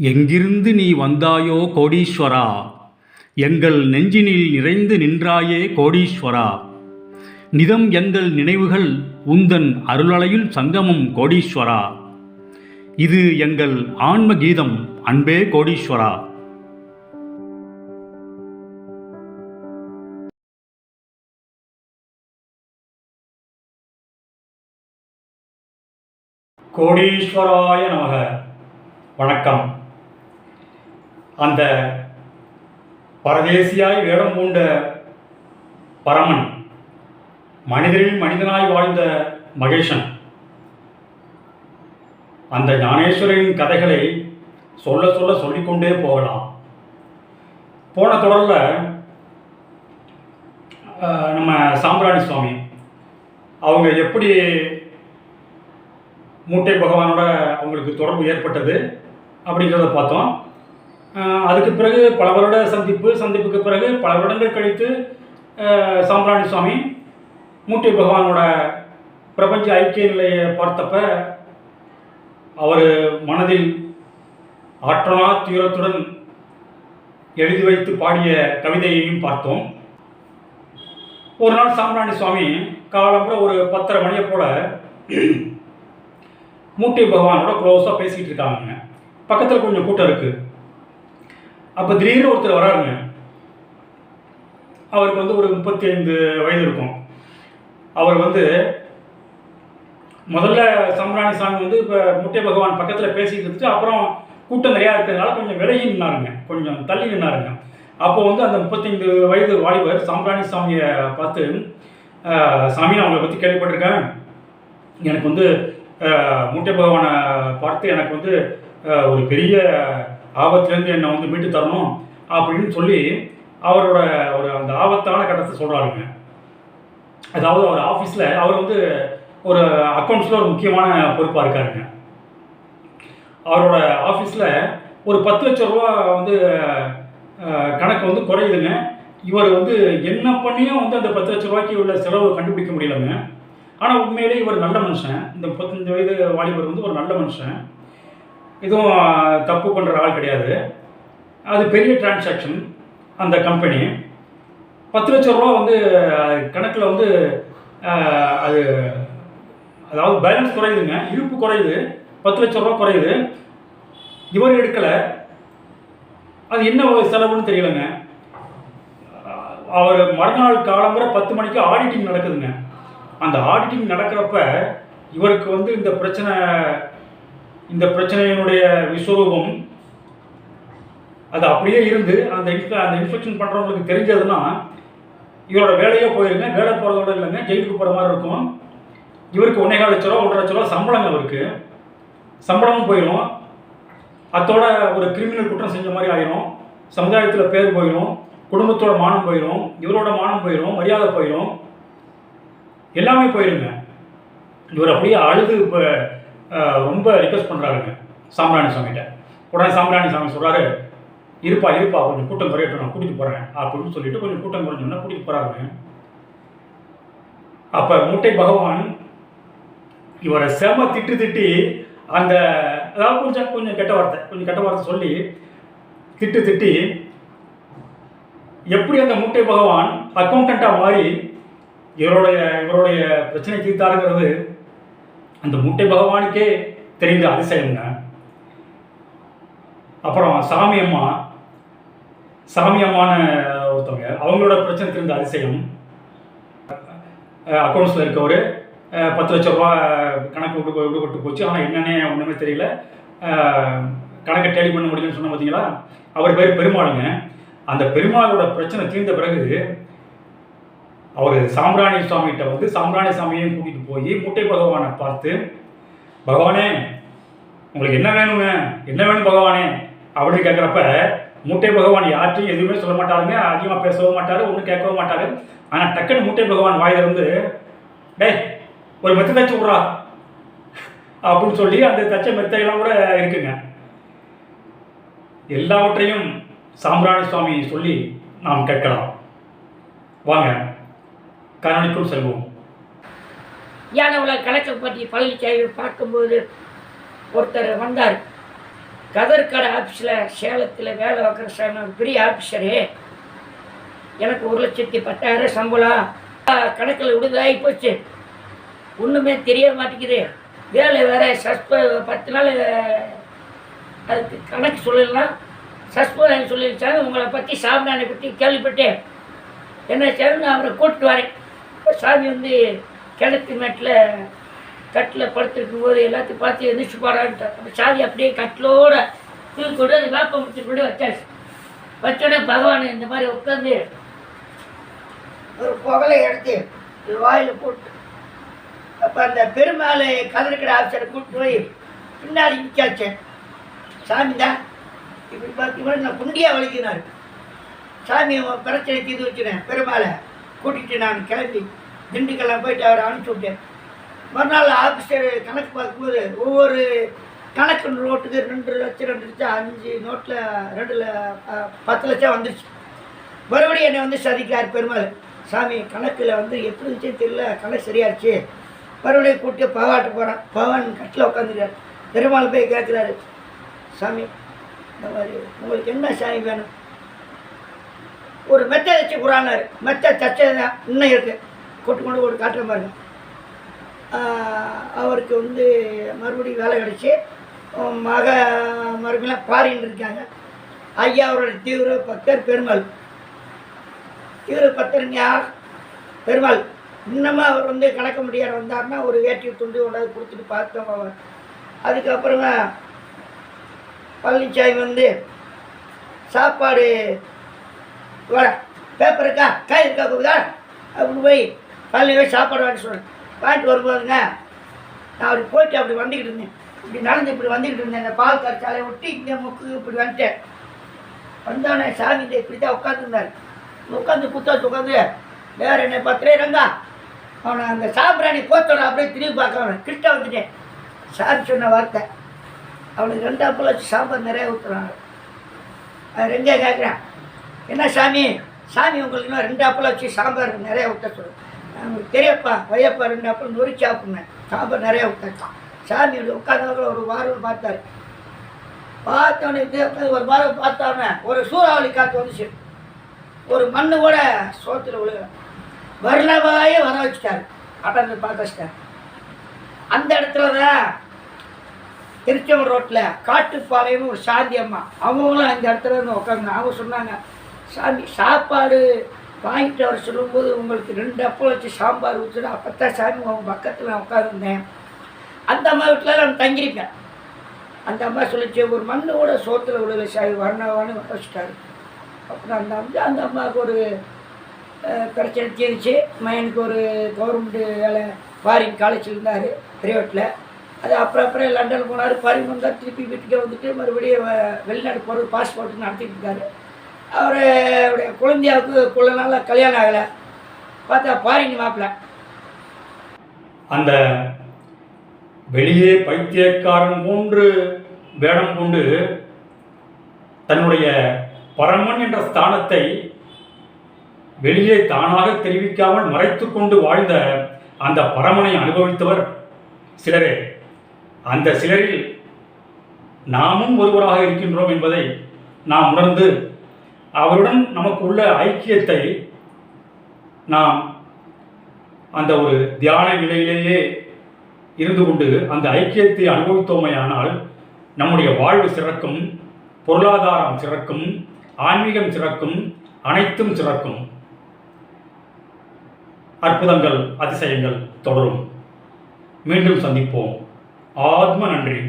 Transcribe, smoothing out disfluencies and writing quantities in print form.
எங்கிருந்து நீ வந்தாயோ கோடீஸ்வரா, எங்கள் நெஞ்சினில் நிறைந்து நின்றாயே கோடீஸ்வரா. நிதம் எங்கள் நினைவுகள் உந்தன் அருளலையில் சங்கமம் கோடீஸ்வரா. இது எங்கள் ஆன்ம கீதம் அன்பே கோடீஸ்வரா. கோடீஸ்வராய நமக. வணக்கம். அந்த பரதேசியாய் வேடம் பூண்ட பரமன், மனிதரில் மனிதனாய் வாழ்ந்த மகேஷன், அந்த ஞானேஸ்வரின் கதைகளை சொல்ல சொல்ல சொல்லிக்கொண்டே போகலாம். போன தொடரில் நம்ம சாம்பிராணி சுவாமி அவங்க எப்படி மூட்டை பகவானோட அவங்களுக்கு தொடர்பு ஏற்பட்டது அப்படிங்கிறத பார்த்தோம். அதுக்கு பிறகு பல வருட சந்திப்புக்கு பிறகு பல வருடங்கள் கழித்து சாம்பிராணி சுவாமி மூட்டை பகவானோட பிரபஞ்ச ஐக்கிய நிலையை பார்த்தப்ப அவர் மனதில் ஆற்றலா தீவிரத்துடன் எழுதி வைத்து பாடிய கவிதையையும் பார்த்தோம். ஒரு நாள் சாம்பிராணி சுவாமி காலம்புற ஒரு 10:30 மணியை போல மூட்டை பகவானோட க்ளோஸாக பேசிகிட்டு இருக்காங்க. பக்கத்தில் கொஞ்சம் கூட்டம் இருக்குது. அப்போ திடீர்னு ஒருத்தர் வராருங்க. அவருக்கு ஒரு 35 வயது இருக்கும். அவர் முதல்ல சாம்பிராணி சாமி இப்போ மூட்டை பகவான் பக்கத்தில் பேசிக்கிட்டு இருந்துட்டு அப்புறம் கூட்டம் நிறையா இருக்கிறதுனால கொஞ்சம் விலகி நின்னாருங்க, கொஞ்சம் தள்ளி நின்னாருங்க. அப்போ அந்த 35 வயது வாலிபர் சாம்பிராணி சாமியை பார்த்து, சாமி நான் அவங்களை பற்றி கேள்விப்பட்டிருக்கேன், எனக்கு மூட்டை பகவானை பார்த்து எனக்கு ஒரு பெரிய ஆபத்துலேருந்து என்னை மீட்டு தரணும் அப்படின்னு சொல்லி அவரோட அந்த ஆபத்தான கட்டத்தை சொல்கிறாருங்க. அதாவது அவர் ஆஃபீஸில் அவர் ஒரு அக்கௌண்ட்ஸில் ஒரு முக்கியமான பொறுப்பாக இருக்காருங்க. அவரோட ஆஃபீஸில் ஒரு 10 லட்சம் ரூபா கணக்கு குறையுதுங்க. இவர் என்ன பண்ணியும் அந்த 10 லட்ச ரூபாய்க்கு உள்ள செலவு கண்டுபிடிக்க முடியலைங்க. ஆனால் உண்மையிலே இவர் நல்ல மனுஷன். இந்த 35 வயது வாலிபர் ஒரு நல்ல மனுஷன், எதுவும் தப்பு பண்ணுற ஆள் கிடையாது. அது பெரிய டிரான்சாக்ஷன். அந்த கம்பெனி 10 லட்ச ரூபா கணக்கில் அது அதாவது பேலன்ஸ் குறையுதுங்க, இருப்பு குறையுது, 10 லட்ச ரூபா குறையுது. இவர் எடுக்கலை. அது என்ன செலவுன்னு தெரியலைங்க. அவர் மறுநாள் காலம்புற 10 மணிக்கு ஆடிட்டிங் நடக்குதுங்க. அந்த ஆடிட்டிங் நடக்கிறப்ப இவருக்கு இந்த பிரச்சனையினுடைய விஸ்வரூபம் அது அப்படியே இருந்து அந்த இன்ஸ்பெக்ஷன் பண்ணுறவங்களுக்கு தெரிஞ்சதுன்னா இவரோட வேலையே போயிருங்க. வேலை போகிறதோட இல்லைங்க, ஜெயிலுக்கு போகிற மாதிரி இருக்கும். இவருக்கு 1.25 லட்ச ரூபா 1.5 லட்ச ரூபா சம்பளங்க. அவருக்கு சம்பளமும் போயிடும். அதோட ஒரு கிரிமினல் குற்றம் செஞ்ச மாதிரி ஆயிரும். சமுதாயத்தில் பேர் போயிடும், குடும்பத்தோட மானம் போயிடும், இவரோட மானம் போயிடும், மரியாதை போயிடும், எல்லாமே போயிருங்க. இவர் அப்படியே அழுது இப்போ ரொம்ப ரிக்வெஸ்ட் பண்ணுறாருங்க சாம்பிராணி சாமிகிட்ட. உடனே சாம்பிராணி சாமி சொல்கிறாரு, இருப்பா கொஞ்சம் கூட்டம் குறையட்டும், நான் கூட்டிகிட்டு போகிறேன் அப்படின்னு சொல்லிட்டு கொஞ்சம் கூட்டம் குறைஞ்சோன்னா கூட்டிகிட்டு போகிறாருங்க. அப்போ மூட்டை பகவான் இவரை செம திட்டி அந்த அதாவது கொஞ்சம் கெட்ட வார்த்தை சொல்லி திட்டி எப்படி அந்த மூட்டை பகவான் அக்கௌண்டண்ட்டாக மாறி இவருடைய பிரச்சனை தீர்த்தாருங்கிறது அந்த மூட்டை பகவானுக்கே தெரிந்த அதிசயம்ங்க. அப்புறம் சாமியம்மான ஒருத்தவங்க, அவங்களோட பிரச்சனை தெரிந்த அதிசயம். அக்கௌண்ட்ஸில் இருக்கவர் 10 லட்ச ரூபா கணக்கு விடுபட்டு போச்சு, ஆனால் என்னன்னே ஒன்றுமே தெரியல, கணக்கை டேலி பண்ண முடியலன்னு சொன்ன பார்த்தீங்களா, அவர் பேர் பெருமாளுங்க. அந்த பெருமாளோட பிரச்சனை தீர்ந்த பிறகு அவர் சாம்பிராணி சுவாமிகிட்ட சாம்பிராணி சாமியையும் கூட்டிகிட்டு போய் மூட்டை பகவானை பார்த்து, பகவானே உங்களுக்கு என்ன வேணும் பகவானே அப்படின்னு கேட்குறப்ப மூட்டை பகவான் யார்ட்டையும் எதுவுமே சொல்ல மாட்டாருங்க, அதிகமாக பேசவும் மாட்டார், ஒன்றும் கேட்கவும் மாட்டார். ஆனால் டக்குன்னு மூட்டை பகவான் வாயிலிருந்து, டேய் ஒரு மெத்தை தச்சு விட்றா அப்படின்னு சொல்லி அந்த தச்ச மெத்தையெல்லாம் கூட இருக்குங்க. எல்லாவற்றையும் சாம்பிராணி சுவாமி சொல்லி நாம் கேட்கலாம். வாங்க காணொளிக்குள் செல்வோம். யானவள கணக்கை பற்றி பழனிச்சாமி பார்க்கும்போது ஒருத்தர் வந்தார். கதர் கடை ஆஃபீஸில் சேலத்தில் வேலை வைக்கிற சாமி, ஒரு பெரிய ஆஃபீஸரு. எனக்கு 1,10,000 சம்பளம். கணக்கில் விடுதலாகி போச்சு, ஒன்றுமே தெரிய மாட்டேங்குது. வேலை வேறு 10 நாள் அதுக்கு கணக்கு சொல்லலாம், சஸ்பெண்ட் சொல்லிடுச்சாங்க. உங்களை பற்றி சாமியானை பற்றி கேள்விப்பட்டேன். என்ன சாமி, நான் அவரை கூப்பிட்டு வரேன். சாமி வந்து கிணத்து மேட்டில் கட்டில் படுத்துருக்கும் போது எல்லாத்தையும் பார்த்து எந்திரிச்சு போகிறான்ட்டார். அந்த சாமி அப்படியே கட்டிலோட தூக்கி கொண்டு அந்த வேப்ப முடிச்சு கொண்டு வச்சாச்சு. வச்சோடனே பகவான் இந்த மாதிரி உட்காந்து ஒரு புகலை எடுத்து வாயில் போட்டு, அப்போ அந்த பெருமாள் கதற்கடை ஆஃபீஸரை கூப்பிட்டு போய் பின்னாடி நிற்காச்சேன். சாமி தான் இப்படி பார்த்தீங்கன்னா நான் குண்டியாக வலிக்கினார். சாமி பிரச்சனை தீர்த்து வச்சுனேன். பெருமாளை கூட்டிகிட்டு நான் கிளம்பி திண்டுக்கல்லாம் போயிட்டு அவரை அனுப்பிச்சி விட்டேன். மறுநாள் ஆஃபீஸர் கணக்கு பார்க்கும்போது ஒவ்வொரு கணக்கு நோட்டுக்கு 2 லட்சம் 2 லட்சம் 5 நோட்டில் 10 லட்சம் வந்துடுச்சு. மறுபடியும் என்னை வந்து சதிக்கிறார் பெருமாள். சாமி கணக்கில் வந்து எப்படி இருந்துச்சுன்னு தெரியல, கணக்கு சரியாச்சு. மறுபடியும் கூப்பிட்டு பவாட்ட போகிறான். பவான் கட்டில் உட்காந்துருக்கார். பெருமாள் போய் கேட்குறாரு, சாமி இந்த மாதிரி உங்களுக்கு என்ன சாமி வேணும்? ஒரு மெத்தை வச்சு குரானார். மெத்தை தச்சது தான் இன்னும் இருக்குது, கொண்டு ஒரு காட்டுற பாருங்க. அவருக்கு வந்து மறுபடியும் வேலை கிடச்சி மறுபடியும் பாரின்னு இருக்காங்க. ஐயா அவரோட தீவிர பக்தர் பெருமாள். தீவிர பக்தருங்க யார்? பெருமாள். இன்னமும் அவர் வந்து கணக்க முடியாத வந்தார்னா ஒரு வேட்டி துண்டு கொண்டாந்து கொடுத்துட்டு பார்த்தோம் அவர். அதுக்கப்புறமா பழனிசாமி வந்து சாப்பாடு வர பேப்பர் இருக்கா காய் இருக்கா போகுதா அப்படின்னு போய் பழனி போய் சாப்பாடு வாங்கி சொல்கிறேன். வாங்கிட்டு வரும்போதுங்க நான் அப்படி போயிட்டு அப்படி வந்துக்கிட்டு இருந்தேன். இப்படி நடந்து இப்படி வந்துக்கிட்டு இருந்தேன். இந்த பால் கரைச்சாலையை விட்டு இங்கே முக்கு இப்படி வந்துட்டேன். வந்தோடனே சாமி இந்த இப்படி தான் உட்காந்துருந்தார். உட்காந்து புத்தகத்து உட்காந்து வேறு என்ன 10 ரங்கா அவனை அந்த சாம்பிராணி போத்தோட அப்படியே திரும்பி பார்க்க அவனை கிட்ட வந்துட்டேன். சாமி சொன்ன வார்த்தை, அவனுக்கு 2 அப்பளம் வச்சு சாம்பார் நிறைய ஊற்றுறாங்க. அது ரெங்கே கேட்குறேன், என்ன சாமி சாமி உங்களுக்கு இன்னும் 2 அப்பளம் வச்சு சாம்பார் நிறைய ஊற்ற சொல்லுவேன். உங்களுக்கு தெரியப்பா வையப்பா 2 அப்பளம் நொறிச்சு சாப்பிட்னேன், சாம்பார் நிறைய ஊற்றான். சாமி உட்காந்தவங்கள ஒரு வாரம் பார்த்தாரு. பார்த்தவனே ஒரு வாரம் பார்த்தவன ஒரு சூறாவளி காற்று வந்துச்சு. ஒரு மண்ணு கூட சோத்தில் விழுக வரலவாயே வர வச்சுட்டாரு. அடர்ந்து பார்க்க வச்சுட்டார். அந்த இடத்துல தான் திருச்செங்கோடு ரோட்டில் காட்டுப்பாளையம்னு ஒரு சாந்தி அம்மா, அவங்களும் அந்த இடத்துல இருந்து உட்காந்து அவங்க சொன்னாங்க, சாமி சாப்பாடு வாங்கிட்டு அவர் சொல்லும்போது உங்களுக்கு 2 அப்பளம் வச்சு சாம்பார் ஊற்றுனா அப்போ தான் சாமி அவங்க பக்கத்தில் நான் உட்காந்துருந்தேன். அந்த அம்மா வீட்டில் நான் தங்கியிருக்கேன். அந்த அம்மா சொல்லிச்சு, ஒரு மண்ணு கூட சோத்தில் விழுக சாமி வரணவான்னு வர வச்சுட்டாரு. அப்புறம் அந்த அம்மாவுக்கு ஒரு பிரச்சனை தீர்ந்துச்சு. மயனுக்கு ஒரு கவர்மெண்ட்டு வேலை ஃபாரின் காலேஜில் இருந்தார் பிரைவேட்டில். அது அப்புறம் லண்டன் போனார், ஃபாரின் வந்தார், திருப்பி வீட்டுக்கே வந்துட்டு மறுபடியும் வெளிநாடு போகிறது பாஸ்போர்ட்டு நடத்திட்டு இருக்காரு. அவருடைய குழந்தையாவுக்கு கொள்ள நாளில் கல்யாணம் ஆகலை. பார்த்தா ஃபாரின் மாப்பிள்ளை. அந்த வெளியே பைத்தியக்காரன் போன்று வேடம் கொண்டு தன்னுடைய பரமன் என்ற ஸ்தானத்தை வெளியே தானாக தெரிவிக்காமல் மறைத்து கொண்டு வாழ்ந்த அந்த பரமனை அனுபவித்தவர் சிலரே. அந்த சிலரில் நாமும் ஒருவராக இருக்கின்றோம் என்பதை நாம் உணர்ந்து அவருடன் நமக்கு உள்ள ஐக்கியத்தை நாம் அந்த ஒரு தியான நிலையிலேயே இருந்து கொண்டு அந்த ஐக்கியத்தை அனுபவித்தோமையானால் நம்முடைய வாழ்வு சிறக்கும், பொருளாதாரம் சிறக்கும், ஆன்மீகம் சிறக்கும், அனைத்தும் சிறக்கும். அற்புதங்கள் அதிசயங்கள் தொடரும். மீண்டும் சந்திப்போம். ஆத்ம நன்றி.